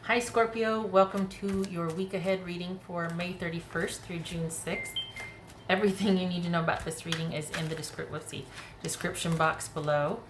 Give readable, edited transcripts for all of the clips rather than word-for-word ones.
Hi Scorpio, welcome to your week ahead reading for May 31st through June 6th. Everything you need to know about this reading is in the description box below.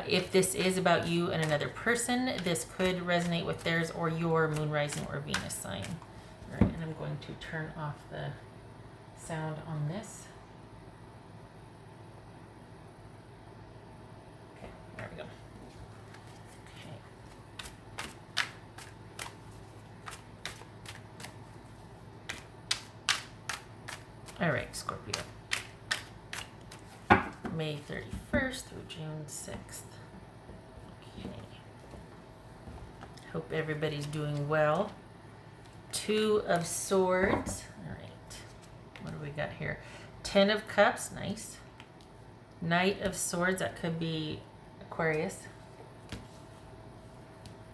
If this is about you and another person, this could resonate with theirs or your moon, rising, or Venus sign. All right, and I'm going to turn off the sound on this. Okay, there we go. All right, Scorpio. May 31st through June 6th. Okay. Hope everybody's doing well. Two of Swords. All right. What do we got here? 10 of Cups. Nice. Knight of Swords. That could be Aquarius.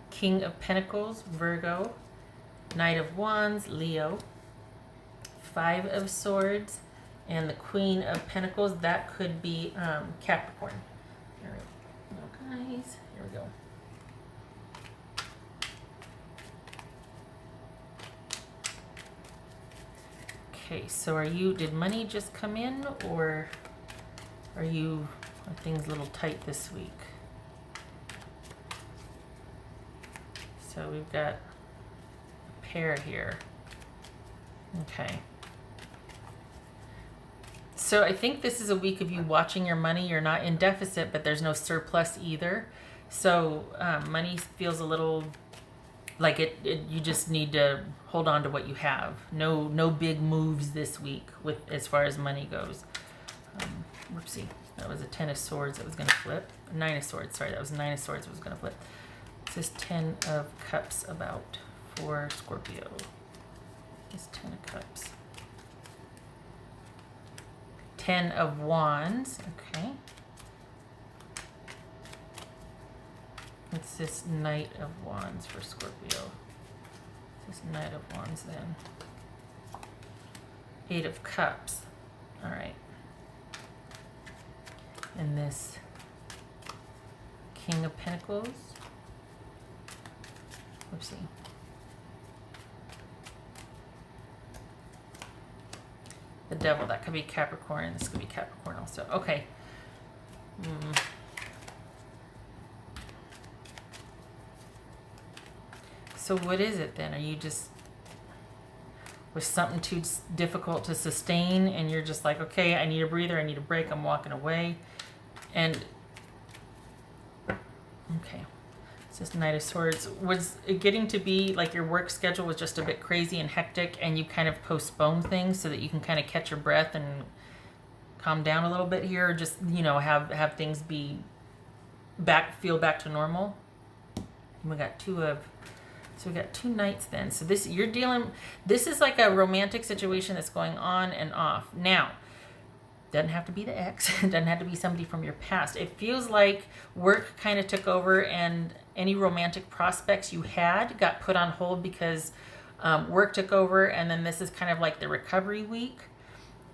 King of Pentacles. Virgo. Knight of Wands. Leo. 5 of Swords, and the Queen of Pentacles, that could be Capricorn. All right, guys, here we go. Okay, so did money just come in, or are things a little tight this week? So we've got a pair here. Okay. So I think this is a week of you watching your money. You're not in deficit, but there's no surplus either. So money feels a little like you just need to hold on to what you have. No big moves this week as far as money goes. Whoopsie. That was a 10 of Swords that was going to flip. 9 of Swords. Sorry, that was 9 of Swords that was going to flip. What's this 10 of Cups about for Scorpio? This 10 of Cups. 10 of Wands, okay. What's this Knight of Wands for Scorpio? This Knight of Wands then. 8 of Cups, all right. And this King of Pentacles. Whoopsie. The Devil, that could be Capricorn. This could be Capricorn also. Okay. So what is it then? Are you just with something too difficult to sustain and you're just like, okay, I need a breather, I need a break, I'm walking away. And okay. This Knight of Swords, was it getting to be like your work schedule was just a bit crazy and hectic and you kind of postpone things so that you can kind of catch your breath and calm down a little bit here, or just, you know, have things feel back to normal? And we got so we got 2 Knights then. So this is like a romantic situation that's going on and off. Now, doesn't have to be the ex, it doesn't have to be somebody from your past. It feels like work kind of took over and any romantic prospects you had got put on hold because work took over, and then this is kind of like the recovery week.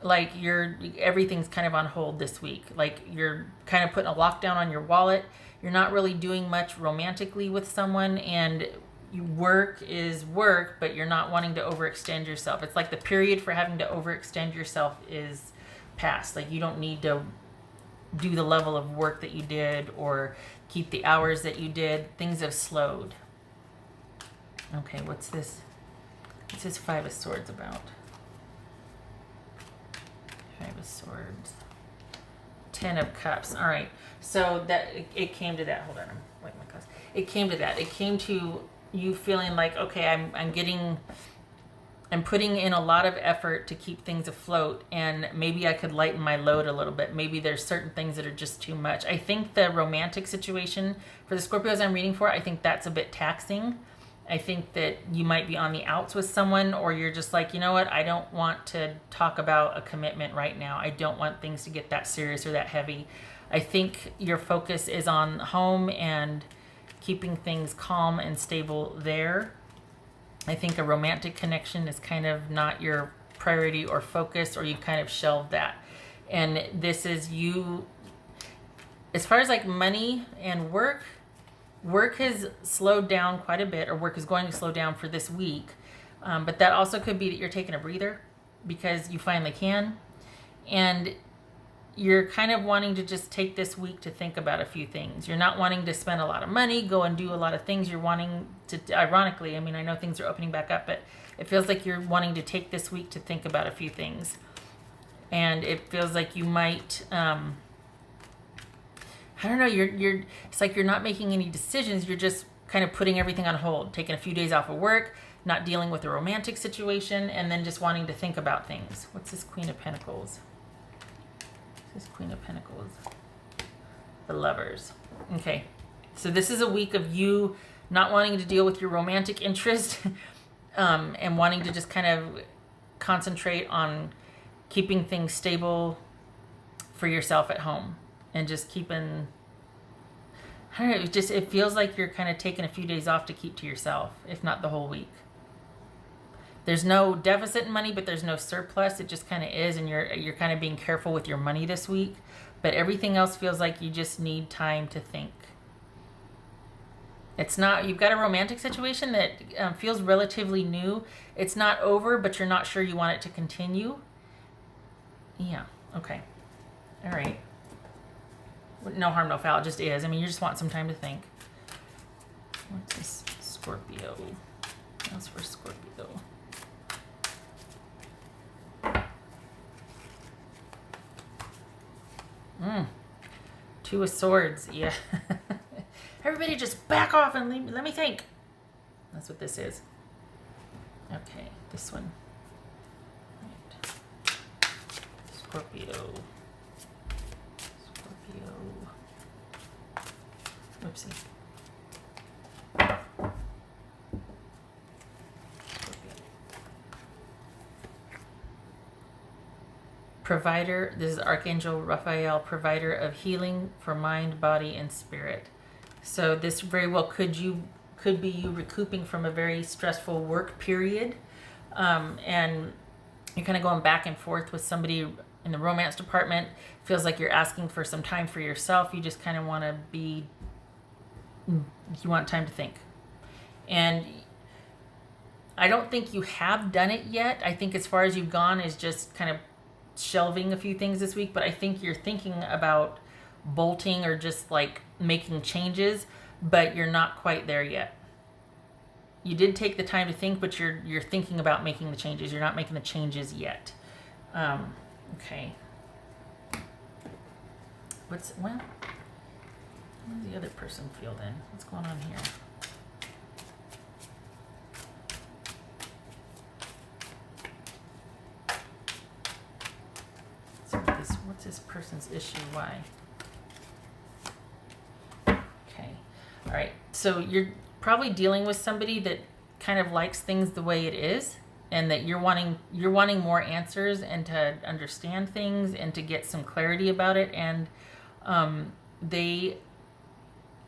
Like everything's kind of on hold this week. Like you're kind of putting a lockdown on your wallet. You're not really doing much romantically with someone, and work is work, but you're not wanting to overextend yourself. It's like the period for having to overextend yourself is past. Like you don't need to do the level of work that you did or keep the hours that you did. Things have slowed. Okay, what's this 5 of Swords about? 5 of Swords, 10 of Cups. All right, so that it came to that. Hold on, I'm wiping my glass. It came to that. It came to you feeling like, okay, I'm putting in a lot of effort to keep things afloat, and maybe I could lighten my load a little bit. Maybe there's certain things that are just too much. I think the romantic situation for the Scorpios I'm reading for, I think that's a bit taxing. I think that you might be on the outs with someone, or you're just like, you know what, I don't want to talk about a commitment right now. I don't want things to get that serious or that heavy. I think your focus is on home and keeping things calm and stable there. I think a romantic connection is kind of not your priority or focus, or you kind of shelved that. And this is you, as far as like money and work, work has slowed down quite a bit, or work is going to slow down for this week. But that also could be that you're taking a breather because you finally can. And you're kind of wanting to just take this week to think about a few things. You're not wanting to spend a lot of money, go and do a lot of things. You're wanting to, ironically, I mean, I know things are opening back up, but it feels like you're wanting to take this week to think about a few things. And it feels like you might, I don't know, it's like you're not making any decisions. You're just kind of putting everything on hold, taking a few days off of work, not dealing with a romantic situation, and then just wanting to think about things. What's this Queen of Pentacles? This Queen of Pentacles. The Lovers. Okay. So this is a week of you not wanting to deal with your romantic interest and wanting to just kind of concentrate on keeping things stable for yourself at home and just keeping, I don't know, it feels like you're kind of taking a few days off to keep to yourself, if not the whole week. There's no deficit in money, but there's no surplus. It just kind of is, and you're kind of being careful with your money this week. But everything else feels like you just need time to think. It's not, you've got a romantic situation that feels relatively new. It's not over, but you're not sure you want it to continue. Yeah, okay. All right. No harm, no foul. It just is. I mean, you just want some time to think. What's this? Scorpio. That's for Scorpio. Two of Swords. Yeah. Everybody just back off and let me think. That's what this is. Okay, this one. Right. Scorpio. Oopsie. Provider, this is Archangel Raphael, provider of healing for mind, body, and spirit. So this very well could be you recouping from a very stressful work period, and you're kind of going back and forth with somebody in the romance department. Feels like you're asking for some time for yourself. You just kind of want to be, you want time to think. And I don't think you have done it yet. I think as far as you've gone is just kind of shelving a few things this week, but I think you're thinking about bolting or just like making changes, but you're not quite there yet. You did take the time to think, but you're thinking about making the changes. You're not making the changes yet. Okay. How does the other person feel then? What's going on here? What's this person's issue? Why? Okay. All right. So you're probably dealing with somebody that kind of likes things the way it is, and that you're wanting more answers and to understand things and to get some clarity about it. And I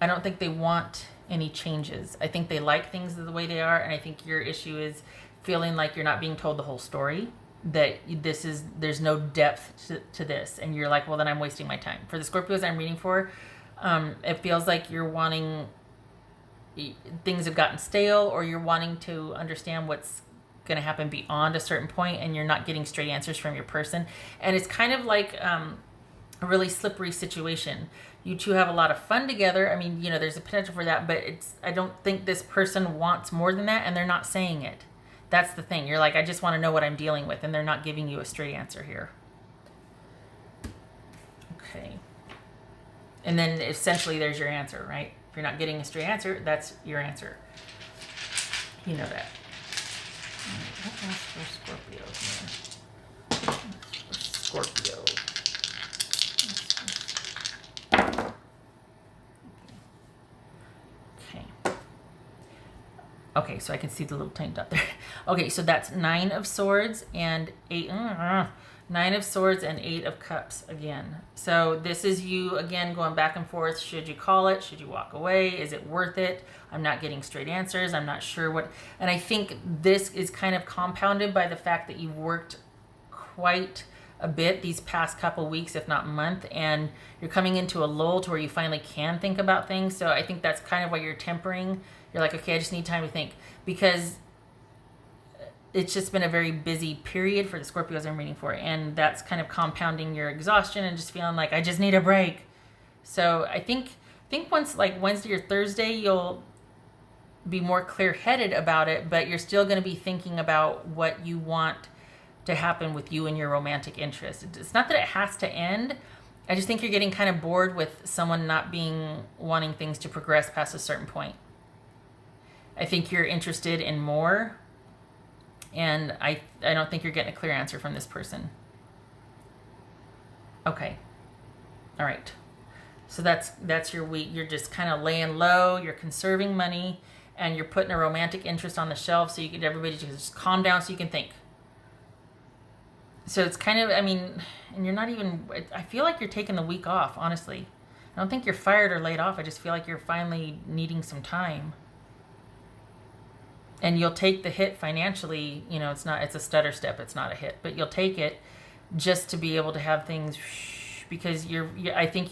don't think they want any changes. I think they like things the way they are, and I think your issue is feeling like you're not being told the whole story. That there's no depth to this, and you're like, well, then I'm wasting my time. For the Scorpios I'm reading for, it feels like you're wanting, things have gotten stale, or you're wanting to understand what's going to happen beyond a certain point, and you're not getting straight answers from your person. And it's kind of like a really slippery situation. You two have a lot of fun together. I mean, there's a potential for that, but I don't think this person wants more than that, and they're not saying it. That's the thing. You're like, I just want to know what I'm dealing with, and they're not giving you a straight answer here. Okay. And then essentially there's your answer, right? If you're not getting a straight answer, that's your answer. You know that. All right, what else for Scorpio here? Scorpio. Okay, so I can see the little tiny dot there. Okay, so that's 9 of Swords and 8. 9 of Swords and 8 of Cups again. So this is you again going back and forth. Should you call it? Should you walk away? Is it worth it? I'm not getting straight answers. I'm not sure what. And I think this is kind of compounded by the fact that you've worked quite a bit these past couple weeks, if not month, and you're coming into a lull to where you finally can think about things. So I think that's kind of why you're tempering. You're like, okay, I just need time to think, because it's just been a very busy period for the Scorpios I'm reading for, and that's kind of compounding your exhaustion and just feeling like I just need a break. So I think once like Wednesday or Thursday, you'll be more clear-headed about it, but you're still going to be thinking about what you want to happen with you and your romantic interest. It's not that it has to end. I just think you're getting kind of bored with someone not wanting things to progress past a certain point. I think you're interested in more, and I don't think you're getting a clear answer from this person. Okay. All right. So that's your week. You're just kind of laying low, you're conserving money, and you're putting a romantic interest on the shelf so you get everybody to just calm down so you can think. So it's kind of, I mean, and you're not even, I feel like you're taking the week off, honestly. I don't think you're fired or laid off. I just feel like you're finally needing some time. And you'll take the hit financially. You know, it's a stutter step. It's not a hit, but you'll take it just to be able to have things, because I think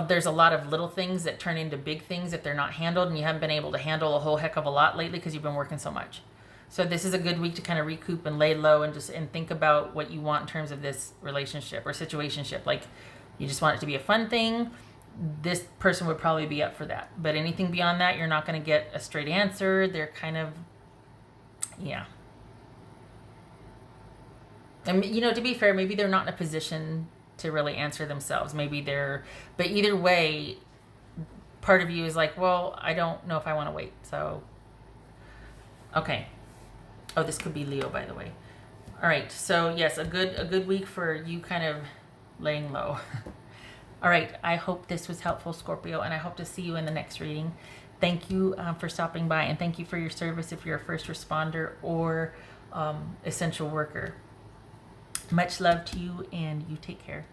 there's a lot of little things that turn into big things if they're not handled, and you haven't been able to handle a whole heck of a lot lately because you've been working so much. So this is a good week to kind of recoup and lay low and think about what you want in terms of this relationship or situationship. Like, you just want it to be a fun thing. This person would probably be up for that. But anything beyond that, you're not going to get a straight answer. They're kind of, yeah. And, you know, to be fair, maybe they're not in a position to really answer themselves. But either way, part of you is like, well, I don't know if I want to wait. So, okay. Oh, this could be Leo, by the way. All right. So yes, a good week for you kind of laying low. All right. I hope this was helpful, Scorpio, and I hope to see you in the next reading. Thank you for stopping by, and thank you for your service if you're a first responder or essential worker. Much love to you, and you take care.